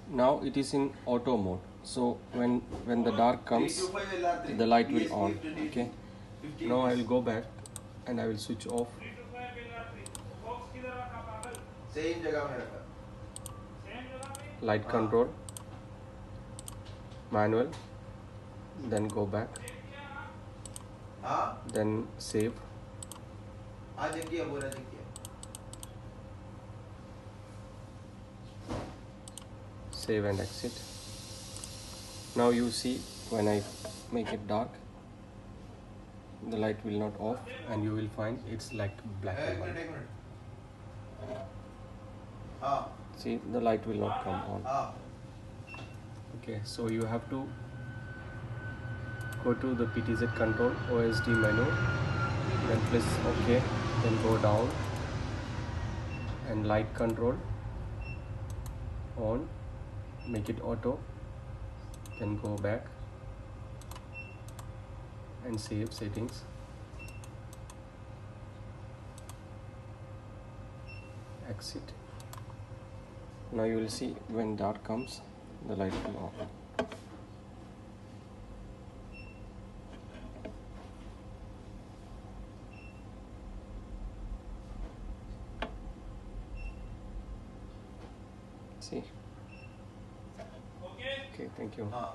Now it is in auto mode. So when the dark comes, the light will on. Okay. Now I will go back and I will switch off. Light control, manual, then go back, then save. Save and exit. Now you see when I make it dark, the light will not off and you will find it's like black and white. See, the light will not come on. Okay, so you have to go to the PTZ control OSD menu, then press OK, then go down and light control on, make it auto, then go back and save settings. Exit. Now you will see when dark comes, the light will off. See? Okay, thank you.